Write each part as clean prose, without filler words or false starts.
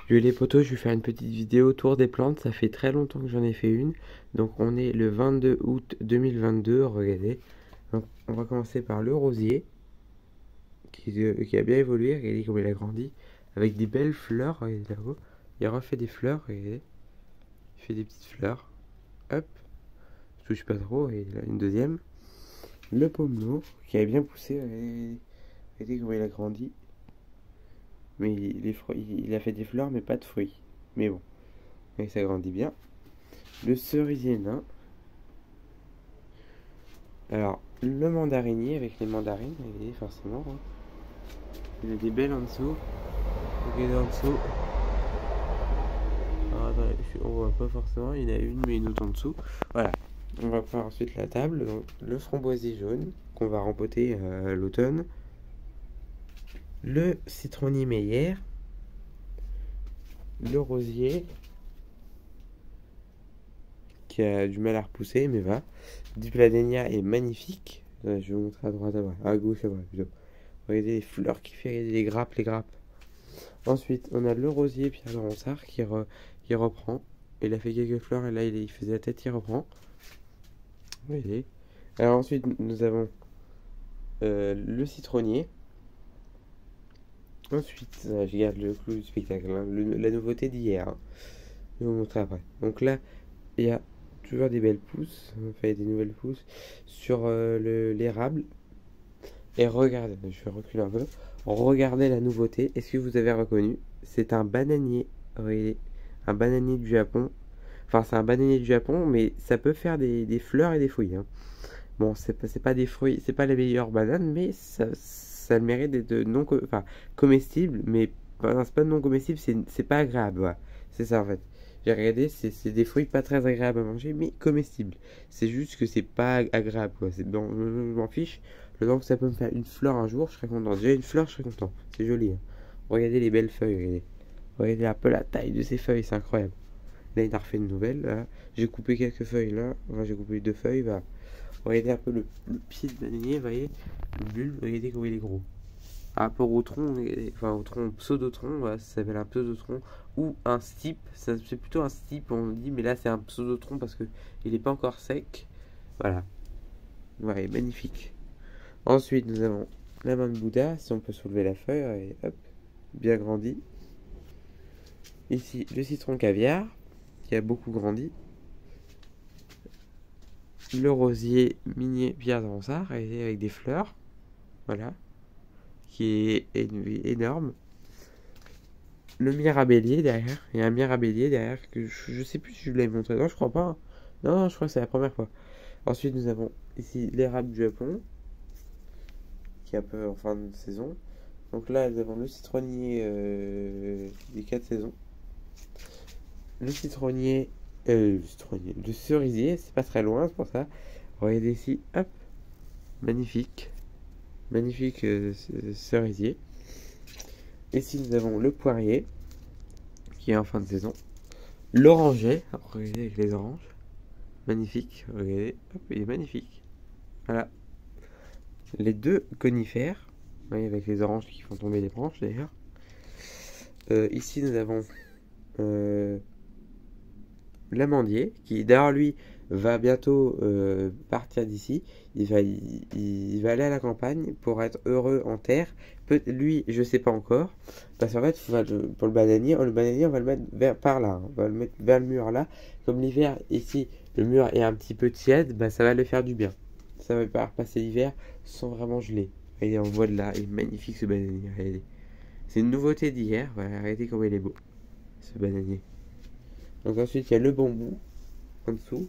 Yo les potos, je vais faire une petite vidéo autour des plantes. Ça fait très longtemps que j'en ai fait une. Donc on est le 22 août 2022, regardez. Donc on va commencer par le rosier, qui a bien évolué, regardez comment il a grandi. Avec des belles fleurs, regardez là-haut. Il refait des fleurs, regardez. Il fait des petites fleurs. Hop, je touche pas trop, et là une deuxième. Le pommeau, qui a bien poussé, regardez comment il a grandi. Mais il a fait des fleurs, mais pas de fruits. Mais bon, et ça grandit bien. Le cerisier nain. Alors, le mandarinier avec les mandarines, regardez forcément. Hein. Il y a des belles en dessous. Regardez en dessous. Alors, attendez, on voit pas forcément, il y en a une, mais une autre en dessous. Voilà. On va faire ensuite la table. Donc, le framboisier jaune qu'on va rempoter à l'automne. Le citronnier meilleur. Le rosier qui a du mal à repousser, mais va. Dipladenia est magnifique. Je vais vous montrer à droite, à gauche, à droite plutôt. Regardez les fleurs qui fait, regardez les grappes, les grappes. Ensuite, on a le rosier Pierre Laurensart qui reprend. Il a fait quelques fleurs et là il faisait la tête, il reprend. Regardez. Alors ensuite, nous avons le citronnier. Ensuite, je garde le clou du spectacle, hein, la nouveauté d'hier. Hein. Je vais vous montrer après. Donc là, il y a toujours des belles pousses, enfin des nouvelles pousses sur l'érable. Et regardez, je vais reculer un peu. Regardez la nouveauté. Est-ce que vous avez reconnu? C'est un bananier. Regardez, un bananier du Japon. Enfin, c'est un bananier du Japon, mais ça peut faire des fleurs et des fruits. Hein. Bon, c'est pas des fruits, c'est pas la meilleure banane, mais ça a le mérite d'être non comestible, mais c'est pas non comestible, c'est pas agréable. Voilà. C'est ça en fait. J'ai regardé, c'est des fruits pas très agréables à manger, mais comestibles. C'est juste que c'est pas agréable, quoi. Bon, je m'en fiche. Le temps que ça peut me faire une fleur un jour, je serais content. Déjà une fleur, je serais content. C'est joli. Hein. Regardez les belles feuilles. Regardez un peu la taille de ces feuilles, c'est incroyable. Là, il a refait une nouvelle. Là. J'ai coupé quelques feuilles là. Enfin, j'ai coupé 2 feuilles. Bah. Regardez un peu le pied de bananier, vous voyez. Le bulbe, regardez comment il est gros. Par rapport au tronc, enfin au tronc pseudotron, voilà, ça s'appelle un pseudotron ou un stipe. C'est plutut un stipe, on dit, mais là c'est un pseudotron parce que il n'est pas encore sec. Voilà. Ouais, magnifique. Ensuite, nous avons la main de Bouddha, si on peut soulever la feuille, et hop, bien grandi. Ici, le citron caviar, qui a beaucoup grandi. Le rosier minier Pierre Ronsard, avec des fleurs, voilà, qui est énorme. Le mirabellier derrière, il y a un mirabellier derrière, que je sais plus si je l'avais montré, non, je crois pas. Non, je crois que c'est la première fois. Ensuite, nous avons ici l'érable du Japon, qui est un peu en fin de saison. Donc là, nous avons le citronnier des 4 saisons. Le citronnier, le cerisier, c'est pas très loin, c'est pour ça. Regardez ici, hop, magnifique. Magnifique cerisier. Ici, nous avons le poirier, qui est en fin de saison. L'oranger, regardez avec les oranges. Magnifique, regardez, hop, il est magnifique. Voilà. Les 2 conifères, voyez, avec les oranges qui font tomber les branches d'ailleurs. Ici nous avons l'amandier qui d'ailleurs lui va bientôt partir d'ici. Il va aller à la campagne pour être heureux en terre. Lui, je sais pas encore. Parce qu'en fait, pour le bananier, on va le mettre par là. Hein. On va le mettre vers le mur là. Comme l'hiver ici, le mur est un petit peu tiède, bah, ça va le faire du bien. Ça va pouvoir passer l'hiver sans vraiment geler. Regardez, on voit de là, il est magnifique ce bananier. Regardez. C'est une nouveauté d'hier. Voilà, regardez comme il est beau, ce bananier. Donc ensuite, il y a le bambou en dessous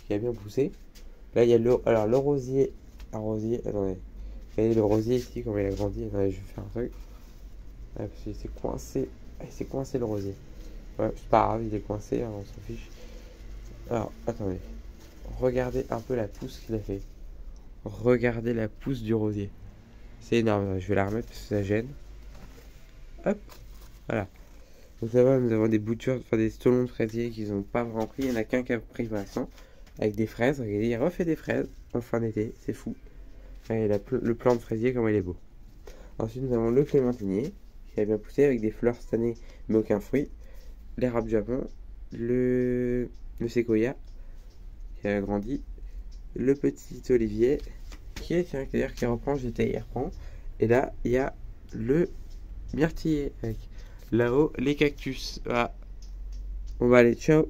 qui a bien poussé. Là, il y a le rosier. Un rosier, attendez. Regardez le rosier ici, comment il a grandi. Attendez, je vais faire un truc. Ah, parce qu'il s'est coincé. Ah, il s'est coincé le rosier. Ouais, c'est pas grave, il est coincé, hein, on s'en fiche. Alors, attendez. Regardez un peu la pousse qu'il a fait. Regardez la pousse du rosier. C'est énorme, je vais la remettre parce que ça gêne. Hop, voilà. Donc là-bas, nous avons des boutures, enfin des stolons de fraisiers qui n'ont pas vraiment pris. Il n'y en a qu'un qui a pris pour l'instant. Avec des fraises, regardez, il refait des fraises en fin d'été, c'est fou. Et le plant de fraisier, comment il est beau. Ensuite, nous avons le clémentinier, qui a bien poussé avec des fleurs cette année, mais aucun fruit. L'érable Japon, le séquoia qui a grandi, le petit olivier qui est, tiens, d'ailleurs qui reprend, j'étais il reprend. Et là, il y a le myrtiller avec là-haut les cactus. Voilà. Bon bah allez, ciao.